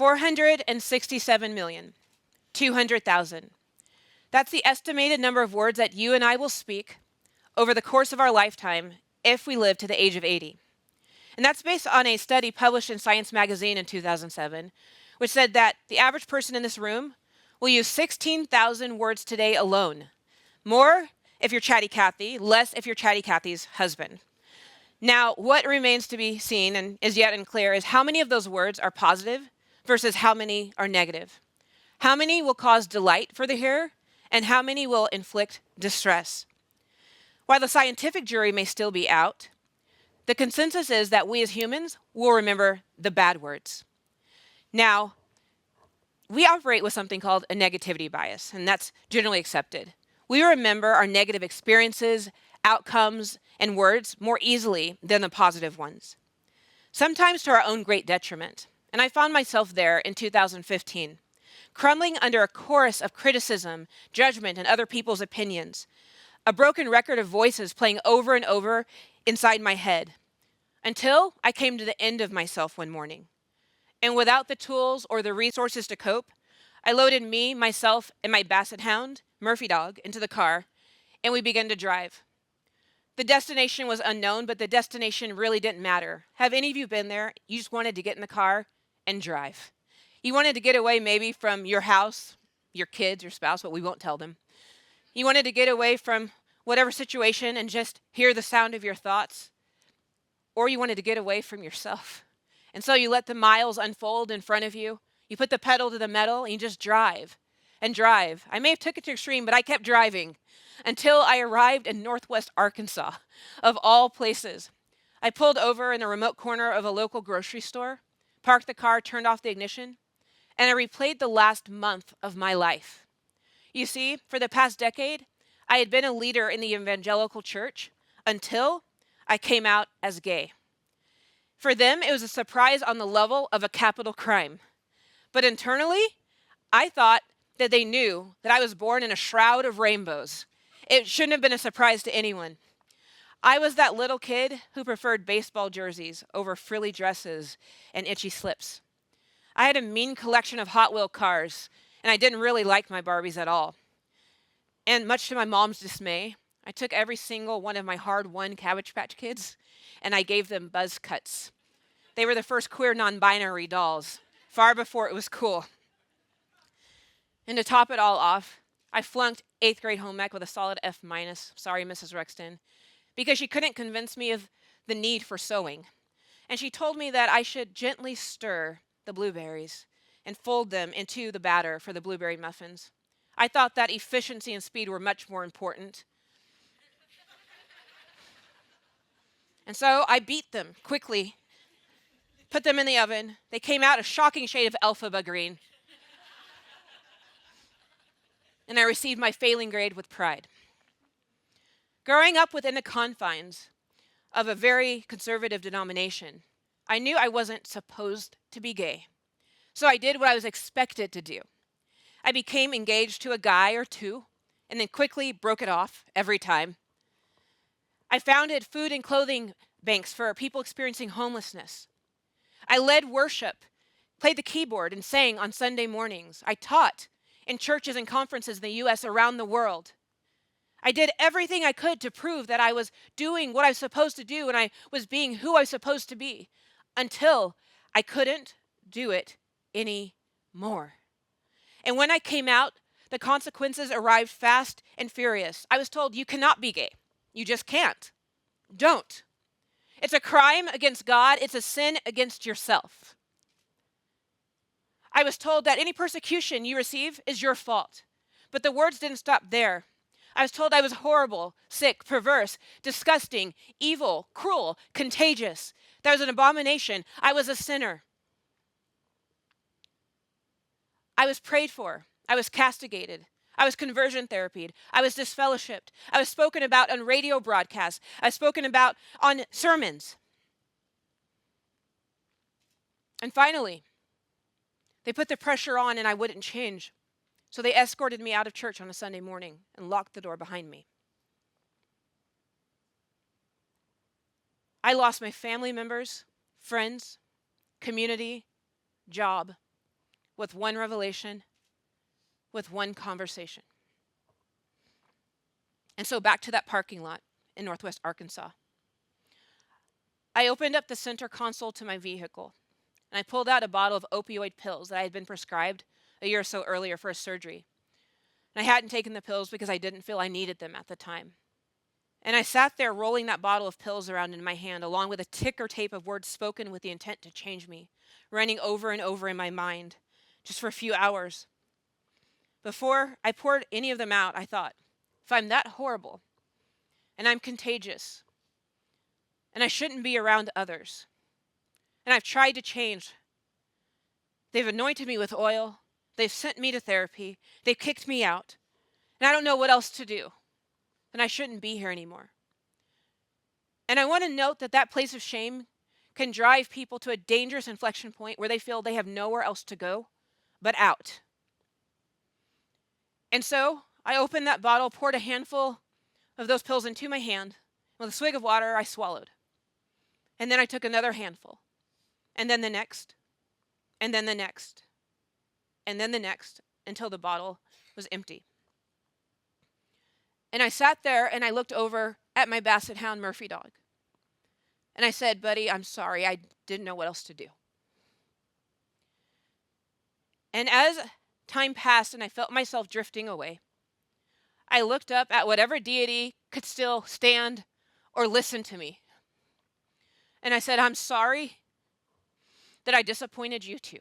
467,200,000. That's the estimated number of words that you and I will speak over the course of our lifetime if we live to the age of 80. And that's based on a study published in Science magazine in 2007, which said that the average person in this room will use 16,000 words today alone. More if you're Chatty Cathy, less if you're Chatty Cathy's husband. Now, what remains to be seen and is yet unclear is how many of those words are positive versus how many are negative. How many will cause delight for the hearer, and how many will inflict distress. While the scientific jury may still be out, the consensus is that we as humans will remember the bad words. Now, we operate with something called a negativity bias, and that's generally accepted. We remember our negative experiences, outcomes, and words more easily than the positive ones, sometimes to our own great detriment. And I found myself there in 2015, crumbling under a chorus of criticism, judgment, and other people's opinions, a broken record of voices playing over and over inside my head, until I came to the end of myself one morning. And without the tools or the resources to cope, I loaded me, myself, and my basset hound, Murphy Dog, into the car, and we began to drive. The destination was unknown, but the destination really didn't matter. Have any of you been there? You just wanted to get in the car and drive. You wanted to get away maybe from your house, your kids, your spouse, but we won't tell them. You wanted to get away from whatever situation and just hear the sound of your thoughts. Or you wanted to get away from yourself. And so you let the miles unfold in front of you. You put the pedal to the metal and you just drive and drive. I may have took it to extreme, but I kept driving until I arrived in Northwest Arkansas, of all places. I pulled over in the remote corner of a local grocery store, parked the car, turned off the ignition, and I replayed the last month of my life. You see, for the past decade, I had been a leader in the evangelical church until I came out as gay. For them, it was a surprise on the level of a capital crime. But internally, I thought that they knew that I was born in a shroud of rainbows. It shouldn't have been a surprise to anyone. I was that little kid who preferred baseball jerseys over frilly dresses and itchy slips. I had a mean collection of Hot Wheel cars, and I didn't really like my Barbies at all. And much to my mom's dismay, I took every single one of my hard-won Cabbage Patch Kids, and I gave them buzz cuts. They were the first queer non-binary dolls, far before it was cool. And to top it all off, I flunked 8th grade home ec with a solid F-. Sorry, Mrs. Rexton, because she couldn't convince me of the need for sewing. And she told me that I should gently stir the blueberries and fold them into the batter for the blueberry muffins. I thought that efficiency and speed were much more important. And so I beat them quickly, put them in the oven. They came out a shocking shade of elphaba green. And I received my failing grade with pride. Growing up within the confines of a very conservative denomination, I knew I wasn't supposed to be gay. So I did what I was expected to do. I became engaged to a guy or two, and then quickly broke it off every time. I founded food and clothing banks for people experiencing homelessness. I led worship, played the keyboard, and sang on Sunday mornings. I taught in churches and conferences in the U.S. around the world. I did everything I could to prove that I was doing what I was supposed to do and I was being who I was supposed to be, until I couldn't do it anymore. And when I came out, the consequences arrived fast and furious. I was told, you cannot be gay. You just can't. Don't. It's a crime against God. It's a sin against yourself. I was told that any persecution you receive is your fault. But the words didn't stop there. I was told I was horrible, sick, perverse, disgusting, evil, cruel, contagious. That I was an abomination. I was a sinner. I was prayed for. I was castigated. I was conversion therapied. I was disfellowshipped. I was spoken about on radio broadcasts. I was spoken about on sermons. And finally, they put the pressure on and I wouldn't change. So they escorted me out of church on a Sunday morning and locked the door behind me. I lost my family members, friends, community, job, with one revelation, with one conversation. And so back to that parking lot in Northwest Arkansas. I opened up the center console to my vehicle, and I pulled out a bottle of opioid pills that I had been prescribed a year or so earlier for a surgery. And I hadn't taken the pills because I didn't feel I needed them at the time. And I sat there rolling that bottle of pills around in my hand, along with a ticker tape of words spoken with the intent to change me, running over and over in my mind, just for a few hours. Before I poured any of them out, I thought, if I'm that horrible, and I'm contagious, and I shouldn't be around others, and I've tried to change, they've anointed me with oil, they've sent me to therapy, they've kicked me out, and I don't know what else to do, then I shouldn't be here anymore. And I want to note that that place of shame can drive people to a dangerous inflection point where they feel they have nowhere else to go but out. And so I opened that bottle, poured a handful of those pills into my hand. With a swig of water, I swallowed. And then I took another handful. And then the next. And then the next. And then the next, until the bottle was empty. And I sat there and I looked over at my basset hound Murphy dog. And I said, buddy, I'm sorry. I didn't know what else to do. And as time passed and I felt myself drifting away, I looked up at whatever deity could still stand or listen to me. And I said, I'm sorry that I disappointed you too.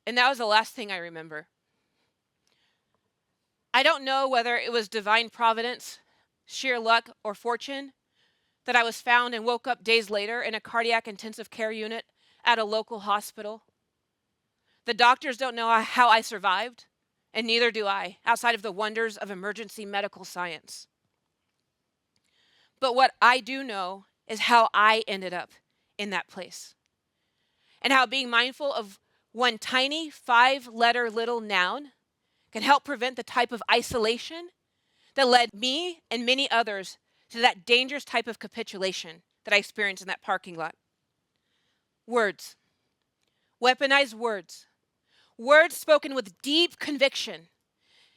And that was the last thing I remember. I don't know whether it was divine providence, sheer luck, or fortune that I was found and woke up days later in a cardiac intensive care unit at a local hospital. The doctors don't know how I survived, and neither do I, outside of the wonders of emergency medical science. But what I do know is how I ended up in that place, and how being mindful of one tiny 5-letter little noun can help prevent the type of isolation that led me and many others to that dangerous type of capitulation that I experienced in that parking lot. Words. Weaponized words. Words spoken with deep conviction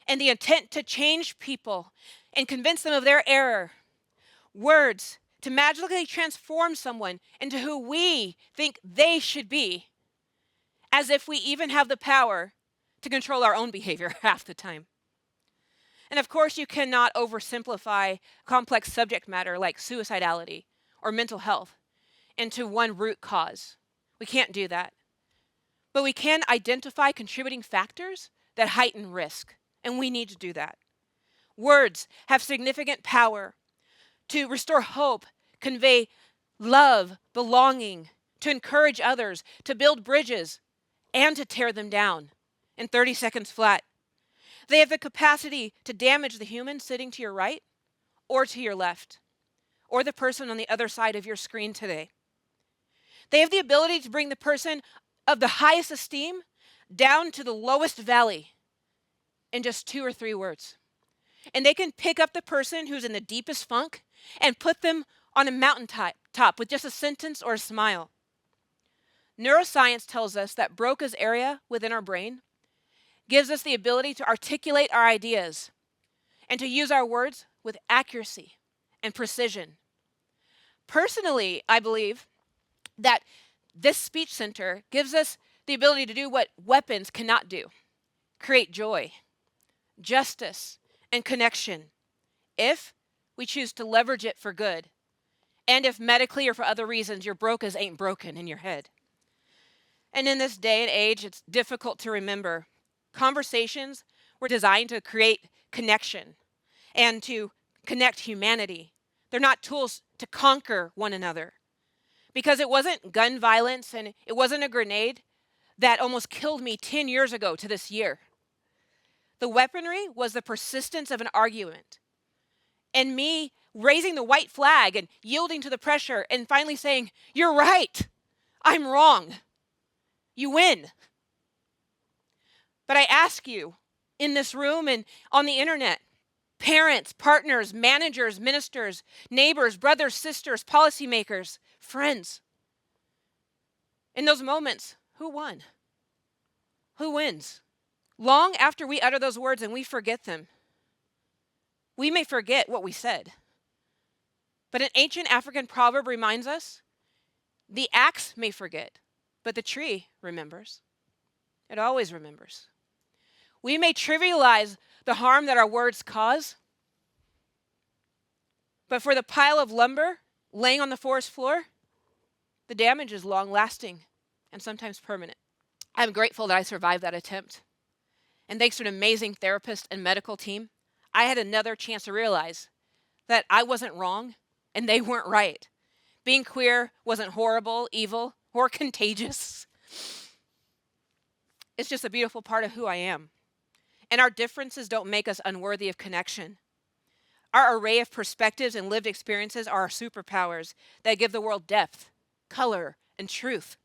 and the intent to change people and convince them of their error. Words to magically transform someone into who we think they should be, as if we even have the power to control our own behavior half the time. And of course, you cannot oversimplify complex subject matter like suicidality or mental health into one root cause. We can't do that. But we can identify contributing factors that heighten risk, and we need to do that. Words have significant power to restore hope, convey love, belonging, to encourage others, to build bridges, and to tear them down in 30 seconds flat. They have the capacity to damage the human sitting to your right or to your left, or the person on the other side of your screen today. They have the ability to bring the person of the highest esteem down to the lowest valley in just 2 or 3 words. And they can pick up the person who's in the deepest funk and put them on a mountaintop with just a sentence or a smile. Neuroscience tells us that Broca's area within our brain gives us the ability to articulate our ideas and to use our words with accuracy and precision. Personally, I believe that this speech center gives us the ability to do what weapons cannot do: create joy, justice, and connection, if we choose to leverage it for good, and if medically or for other reasons your Brocas ain't broken in your head. And in this day and age, it's difficult to remember. Conversations were designed to create connection and to connect humanity. They're not tools to conquer one another. Because it wasn't gun violence and it wasn't a grenade that almost killed me 10 years ago to this year. The weaponry was the persistence of an argument, and me raising the white flag and yielding to the pressure and finally saying, "You're right, I'm wrong, you win." But I ask you, in this room and on the internet, parents, partners, managers, ministers, neighbors, brothers, sisters, policymakers, friends, in those moments, who won? Who wins? Long after we utter those words and we forget them, we may forget what we said. But an ancient African proverb reminds us, the axe may forget, but the tree remembers. It always remembers. We may trivialize the harm that our words cause, but for the pile of lumber laying on the forest floor, the damage is long-lasting and sometimes permanent. I'm grateful that I survived that attempt. And thanks to an amazing therapist and medical team, I had another chance to realize that I wasn't wrong and they weren't right. Being queer wasn't horrible, evil, or contagious. It's just a beautiful part of who I am. And our differences don't make us unworthy of connection. Our array of perspectives and lived experiences are our superpowers that give the world depth, color, and truth.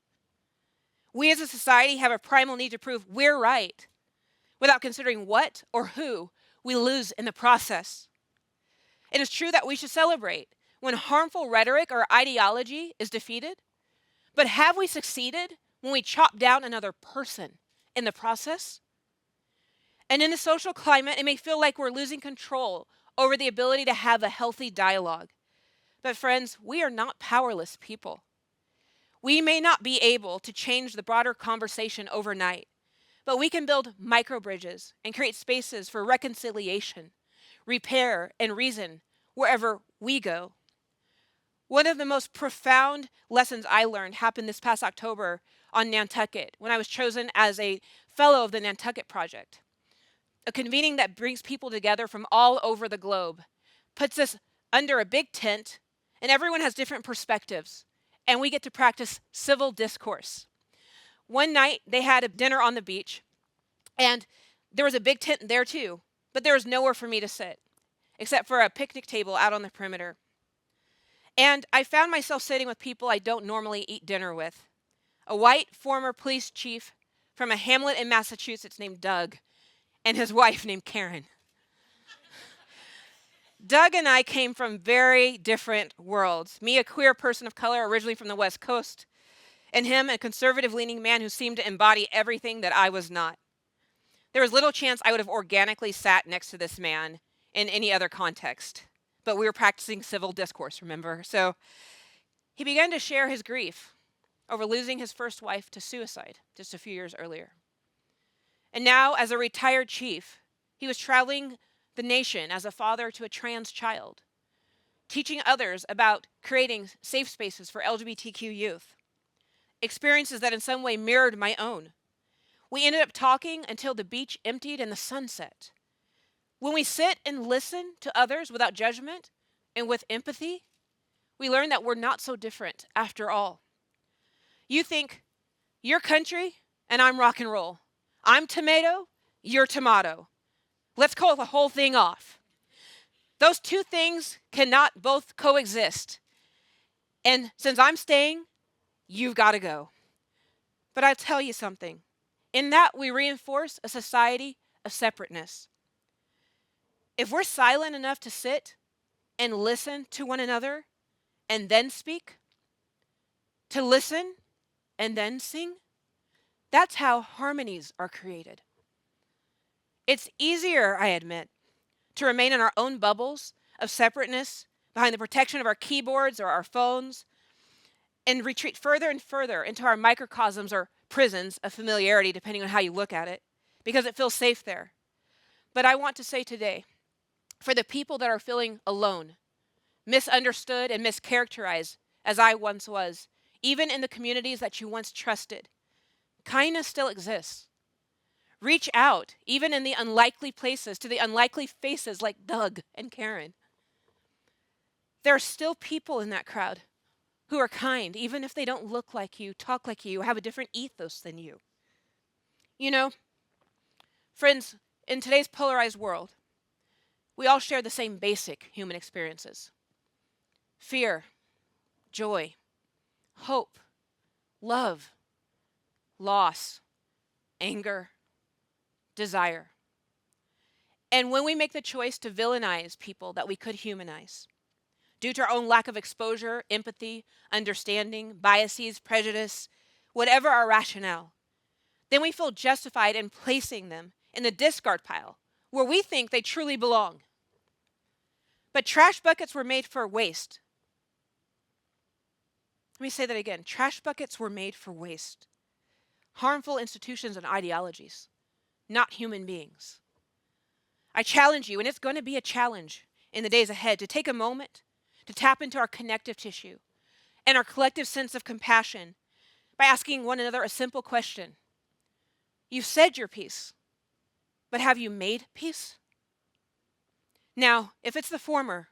We as a society have a primal need to prove we're right without considering what or who we lose in the process. It is true that we should celebrate when harmful rhetoric or ideology is defeated, but have we succeeded when we chop down another person in the process? And in the social climate, it may feel like we're losing control over the ability to have a healthy dialogue. But friends, we are not powerless people. We may not be able to change the broader conversation overnight, but we can build micro-bridges and create spaces for reconciliation, repair, and reason wherever we go. One of the most profound lessons I learned happened this past October on Nantucket when I was chosen as a fellow of the Nantucket Project, a convening that brings people together from all over the globe, puts us under a big tent, and everyone has different perspectives, and we get to practice civil discourse. One night, they had a dinner on the beach, and there was a big tent there too, but there was nowhere for me to sit, except for a picnic table out on the perimeter. And I found myself sitting with people I don't normally eat dinner with. A white former police chief from a hamlet in Massachusetts named Doug, and his wife named Karen. Doug and I came from very different worlds. Me, a queer person of color originally from the West Coast, and him, a conservative-leaning man who seemed to embody everything that I was not. There was little chance I would have organically sat next to this man in any other context. But we were practicing civil discourse, remember? So he began to share his grief over losing his first wife to suicide just a few years earlier. And now, as a retired chief, he was traveling the nation as a father to a trans child, teaching others about creating safe spaces for LGBTQ youth, experiences that in some way mirrored my own. We ended up talking until the beach emptied and the sun set. When we sit and listen to others without judgment and with empathy, we learn that we're not so different after all. You think, you're country and I'm rock and roll. I'm tomato, you're tomato. Let's call the whole thing off. Those two things cannot both coexist. And since I'm staying, you've got to go. But I'll tell you something. In that, we reinforce a society of separateness. If we're silent enough to sit and listen to one another and then speak, to listen and then sing, that's how harmonies are created. It's easier, I admit, to remain in our own bubbles of separateness behind the protection of our keyboards or our phones and retreat further and further into our microcosms or prisons of familiarity, depending on how you look at it, because it feels safe there. But I want to say today, for the people that are feeling alone, misunderstood and mischaracterized as I once was, even in the communities that you once trusted, kindness still exists. Reach out, even in the unlikely places, to the unlikely faces like Doug and Karen. There are still people in that crowd who are kind, even if they don't look like you, talk like you, have a different ethos than you. You know, friends, in today's polarized world, we all share the same basic human experiences. Fear, joy, hope, love, loss, anger, desire. And when we make the choice to villainize people that we could humanize, due to our own lack of exposure, empathy, understanding, biases, prejudice, whatever our rationale, then we feel justified in placing them in the discard pile where we think they truly belong. But trash buckets were made for waste. Let me say that again. Trash buckets were made for waste. Harmful institutions and ideologies, not human beings. I challenge you, and it's going to be a challenge in the days ahead, to take a moment to tap into our connective tissue and our collective sense of compassion by asking one another a simple question. You've said your piece, but have you made peace? Now, if it's the former,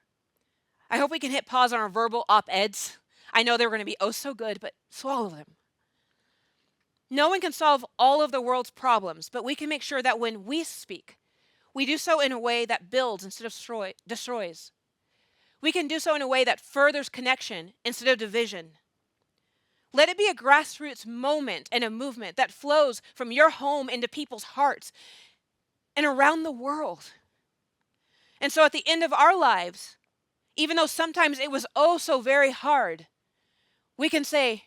I hope we can hit pause on our verbal op-eds. I know they're going to be oh so good, but swallow them. No one can solve all of the world's problems, but we can make sure that when we speak, we do so in a way that builds instead of destroys. We can do so in a way that furthers connection instead of division. Let it be a grassroots moment and a movement that flows from your home into people's hearts and around the world. And so at the end of our lives, even though sometimes it was oh so very hard, we can say,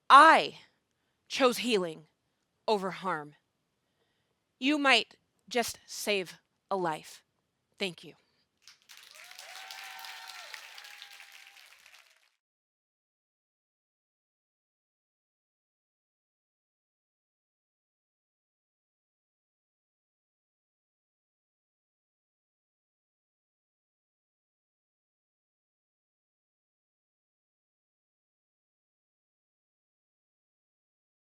I chose healing over harm. You might just save a life. Thank you.